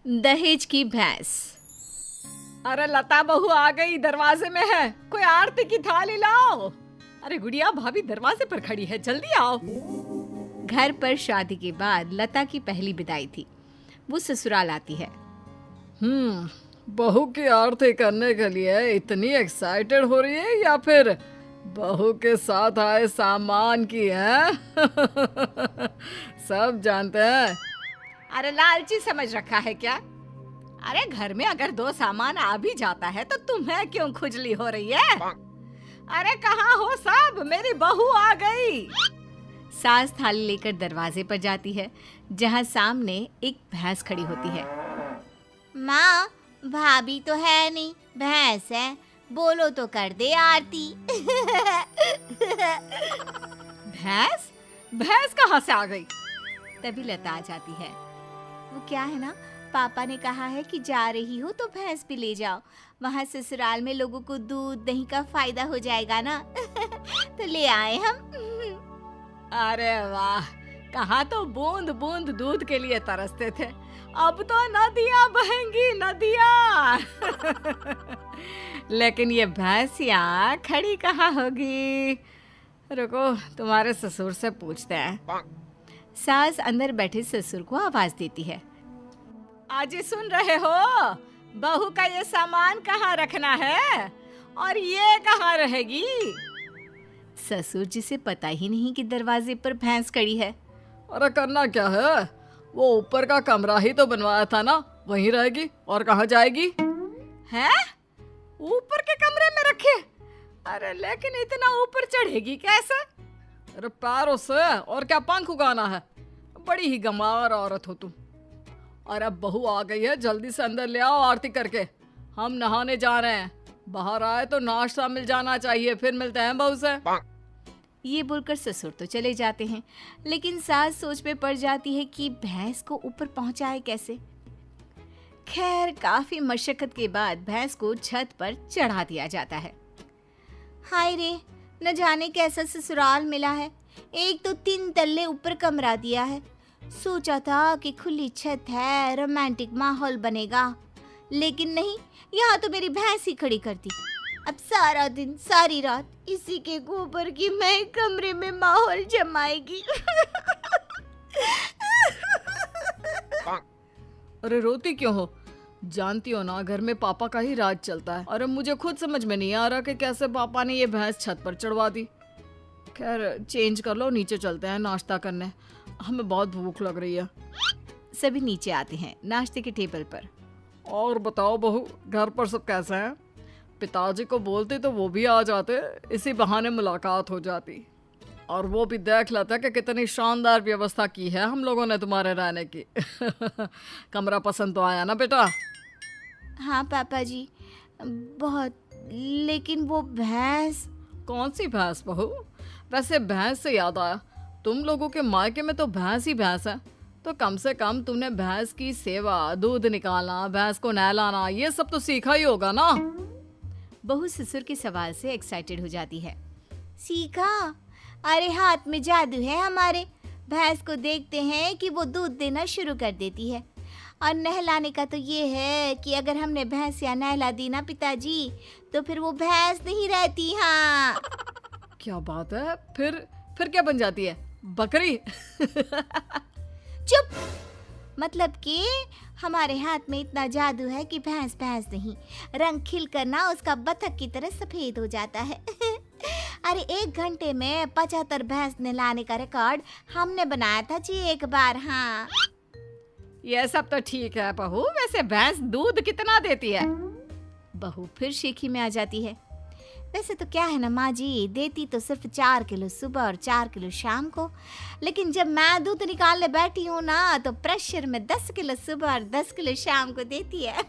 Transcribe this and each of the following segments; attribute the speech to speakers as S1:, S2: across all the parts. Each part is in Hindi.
S1: दहेज की भैंस।
S2: अरे लता बहू आ गई, दरवाजे में है, कोई आरती की थाली लाओ। अरे गुड़िया भाभी दरवाजे पर खड़ी है, जल्दी आओ।
S1: घर पर शादी के बाद लता की पहली विदाई थी। वो ससुराल आती है।
S2: बहू की आरती करने के लिए इतनी एक्साइटेड हो रही है या फिर बहू के साथ आए सामान की है? सब जानते हैं।
S1: अरे लालची समझ रखा है क्या? अरे घर में अगर दो सामान आ भी जाता है तो तुम्हें क्यों खुजली हो रही है?
S2: अरे कहाँ हो सब, मेरी बहू आ गई।
S1: सास थाली लेकर दरवाजे पर जाती है, जहाँ सामने एक भैंस खड़ी होती है।
S3: माँ, भाभी तो है नहीं, भैंस है, बोलो तो कर दे आरती।
S2: भैंस? भैंस कहाँ से आ गई?
S1: तभी लता आ जाती है। वो क्या है ना, पापा ने कहा है कि जा रही हो तो भैंस भी ले जाओ, वहाँ ससुराल में लोगों को दूध दही का फायदा हो जाएगा ना। तो ले आए हम।
S2: अरे वाह, कहाँ तो बूंद बूंद दूध के लिए तरसते थे, अब तो नदियाँ बहेंगी नदियाँ।
S1: लेकिन ये भैंसिया खड़ी कहाँ होगी? रुको, तुम्हारे ससुर से पूछते हैं। सास अंदर बैठे ससुर को आवाज देती है।
S2: आज सुन रहे हो, बहू का ये सामान कहाँ रखना है और ये कहाँ रहेगी?
S1: ससुर जी से पता ही नहीं कि दरवाजे पर भैंस खड़ी है।
S2: अरे करना क्या है, वो ऊपर का कमरा ही तो बनवाया था ना, वहीं रहेगी और कहाँ जाएगी? हैं? ऊपर के कमरे में रखे? अरे लेकिन इतना ऊपर चढ़ेगी कैसे? अरे पैरों से, और क्या पंख उगाना है? बड़ी ही गंवार औरत हो तुम। और अब बहू आ गई है, जल्दी से अंदर ले आओ आरती करके, हम नहाने जा रहे हैं। बाहर आए तो नाश्ता मिल जाना चाहिए, फिर मिलते हैं बहू से।
S1: ये बोलकर ससुर तो चले जाते हैं, लेकिन सास सोच में पड़ जाती है कि भैंस को ऊपर पहुंचाए कैसे। खैर, काफी मशक्कत के बाद भैंस को छत पर चढ़ा दिया जाता है।
S3: हाय रे, न जाने कैसा ससुराल मिला है, एक तो 3 तल्ले ऊपर कमरा दिया है। सोचा था कि खुली छत है, रोमांटिक माहौल बनेगा, लेकिन नहीं, यहाँ तो मेरी भैंस ही खड़ी कर दी। अब सारा दिन सारी रात इसी के गोबर की मैं कमरे में माहौल जमाएगी।
S2: अरे रोती क्यों हो? जानती हो ना, घर में पापा का ही राज चलता है। और अब मुझे खुद समझ में नहीं आ रहा कि कैसे पापा ने ये भैंस छत पर चढ़वा दी। खैर चेंज कर लो, नीचे चलते हैं नाश्ता करने, हमें बहुत भूख लग रही है।
S1: सभी नीचे आते हैं नाश्ते के टेबल पर।
S2: और बताओ बहू, घर पर सब कैसे हैं? पिताजी को बोलते तो वो भी आ जाते, इसी बहाने मुलाकात हो जाती, और वो भी देख लेते कि कितनी शानदार व्यवस्था की है हम लोगों ने तुम्हारे रहने की। कमरा पसंद तो आया ना बेटा?
S3: हाँ पापा जी, बहुत। लेकिन वो भैंस।
S2: कौन सी भैंस बहू? वैसे भैंस से याद आया, तुम लोगों के मायके में तो भैंस ही भैंस है, तो कम से कम तुमने भैंस की सेवा, दूध निकालना, भैंस को नहलाना, ये सब तो सीखा ही होगा ना?
S1: बहू ससुर के सवाल से एक्साइटेड हो जाती है।
S3: सीखा? अरे हाथ में जादू है हमारे। भैंस को देखते हैं कि वो दूध देना शुरू कर देती है, और नहलाने का तो ये है कि अगर हमने भैंस या नहला दी ना पिताजी, तो फिर वो भैंस नहीं रहती। हाँ।
S2: क्या बात है? फिर क्या बन जाती है? बकरी?
S3: चुप। मतलब कि हमारे हाथ में इतना जादू है कि भैंस भैंस नहीं, रंग खिल कर ना उसका बतख की तरह सफेद हो जाता है। अरे 1 घंटे में 75 भैंस नहलाने का रिकॉर्ड हमने बनाया था जी एक बार। हाँ,
S2: ये सब तो ठीक है बहू, वैसे भैंस दूध कितना देती है?
S1: बहू फिर शेखी में आ जाती है।
S3: वैसे तो क्या है ना माँ जी, देती तो सिर्फ 4 किलो सुबह और 4 किलो शाम को, लेकिन जब मैं दूध निकालने बैठी हूँ ना, तो प्रेशर में 10 किलो सुबह और 10 किलो शाम को देती है।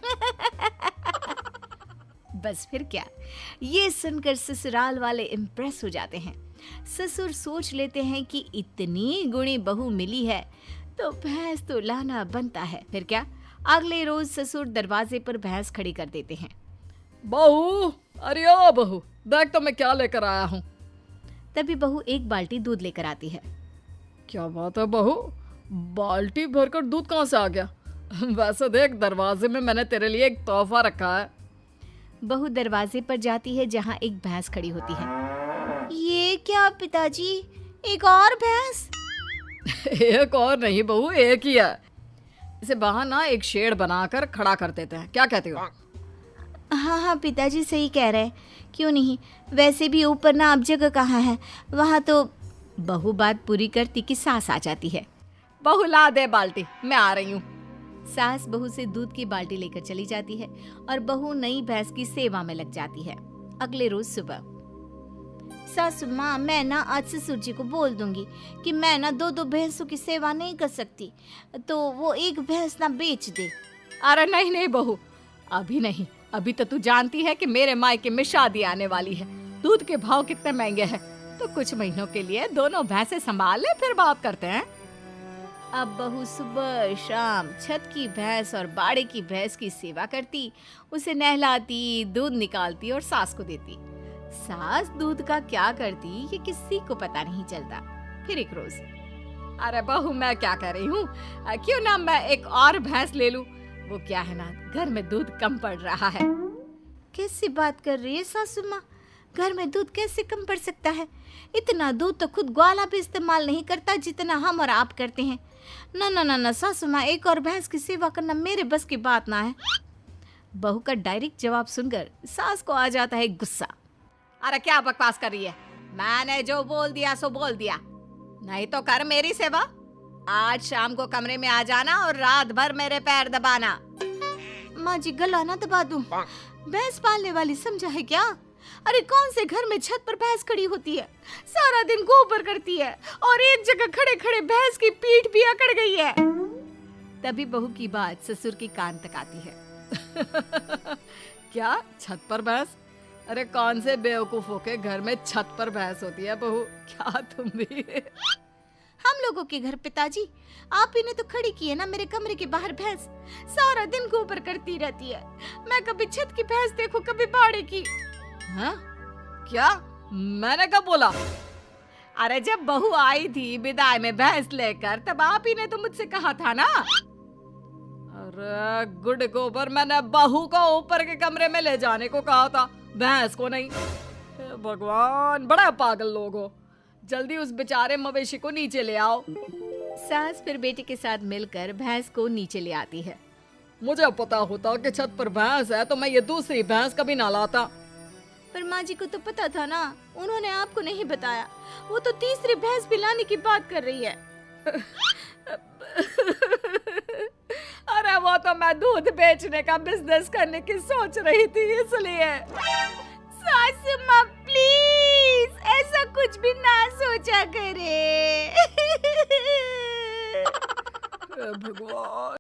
S1: बस फिर क्या, ये सुनकर ससुराल वाले इम्प्रेस हो जाते हैं। ससुर सोच लेते हैं कि इतनी गुणी बहू मिली है तो भैंस तो लाना बनता है। फिर क्या, अगले रोज ससुर दरवाजे पर भैंस खड़ी कर देते हैं।
S2: बहू, अरे ओ बहू, देख तो मैं क्या लेकर आया हूँ।
S1: तभी बहू एक बाल्टी दूध लेकर आती है।
S2: क्या बात है बहू, बाल्टी भरकर दूध कहाँ से आ गया? वैसे देख, दरवाजे में मैंने तेरे लिए एक तोहफा रखा है।
S1: बहू दरवाजे पर जाती है जहाँ एक भैंस खड़ी होती है।
S3: ये क्या पिताजी, एक और भैंस?
S2: एक और नहीं बहू, एक ही है। इसे बाहर ना एक शेड बनाकर खड़ा कर देते हैं, क्या कहते हो?
S3: हाँ हाँ पिताजी सही कह रहे हैं, क्यों नहीं। वैसे भी ऊपर ना अब जगह कहाँ है, वहाँ तो।
S1: बहू बात पूरी करती कि सास आ जाती है।
S2: बहू ला दे बाल्टी, मैं आ रही हूँ।
S1: सास बहू से दूध की बाल्टी लेकर चली जाती है और बहू नई भैंस की सेवा में लग जाती है। अगले रोज सुबह
S3: सासू माँ, मैं ना आज ससुर जी को बोल दूंगी कि मैं ना दो दो भैंसों की सेवा नहीं कर सकती, तो वो एक भैंस ना बेच दे।
S2: अरे नहीं नहीं बहू, अभी नहीं। अभी तो तू जानती है कि मेरे मायके में शादी आने वाली है। दूध के भाव कितने महंगे हैं, तो कुछ महीनों के लिए दोनों भैंसें संभाल ले, फिर बात करते हैं।
S1: अब बहू सुबह शाम छत की भैंस और बाड़े की भैंस की सेवा करती, उसे नहलाती, दूध निकालती और सास को देती। सास दूध का क्या करती ये किसी को पता नहीं चलता। फिर एक रोज,
S2: अरे बहू, मैं क्या कर रही हूँ, क्यों ना मैं एक और भैंस ले लूं। वो क्या है ना, घर में दूध कम पड़ रहा है।
S3: कैसी बात कर रही है सासू माँ, घर में दूध कैसे कम पड़ सकता है? इतना दूध तो खुद ग्वाला भी इस्तेमाल नहीं करता जितना हम और आप करते हैं। ना ना ना ना सासू माँ, एक और भैंस की सेवा करना मेरे बस की बात ना है।
S1: बहू का डायरेक्ट जवाब सुनकर सास को आ जाता है गुस्सा।
S2: अरे क्या बकवास कर रही है, मैंने जो बोल दिया सो बोल दिया। नहीं तो कर मेरी सेवा। आज शाम को कमरे में आ जाना और रात भर मेरे पैर दबाना।
S3: माँ जी, गला ना दबा दूं। भैंस पालने वाली समझा है क्या? अरे कौन से घर में छत पर भैंस खड़ी होती है, सारा दिन गोबर करती है और एक जगह खड़े खड़े भैंस की पीठ भी अकड़ गई है।
S1: तभी बहू की बात ससुर के कान तक आती है।
S2: क्या छत पर भैंस? अरे कौन से बेवकूफों के घर में छत पर भैंस होती है बहू, क्या तुम भी?
S3: हम लोगों के घर पिताजी, आप ही ने तो खड़ी की है ना मेरे कमरे के बाहर भैंस। सारा दिन गोबर करती रहती है। मैं कभी छत की भैंस देखूं, कभी बाड़े की।
S2: हाँ? क्या? मैंने कब बोला? अरे जब बहू आई थी विदाई में भैंस लेकर, तब आप ही ने तो मुझसे कहा था ना। अरे गुड गोबर, मैंने बहू को ऊपर के कमरे में ले जाने को कहा था, भैंस को नहीं। हे भगवान, बड़ा पागल लोग हो। जल्दी उस बेचारे मवेशी को नीचे ले आओ।
S1: सास फिर बेटे के साथ मिलकर भैंस को नीचे ले आती है।
S2: मुझे पता होता कि छत पर भैंस है तो मैं ये दूसरी भैंस कभी ना लाता।
S3: पर माँ जी को तो पता था ना, उन्होंने आपको नहीं बताया। वो तो तीसरी भैंस भी लाने की बात कर रही है।
S2: अरे वो तो मैं दूध बेचने का बिजनेस करने की सोच रही थी, इसलिए।
S3: सासू माँ प्लीज ऐसा कुछ भी ना सोचा करे।
S2: भगवान।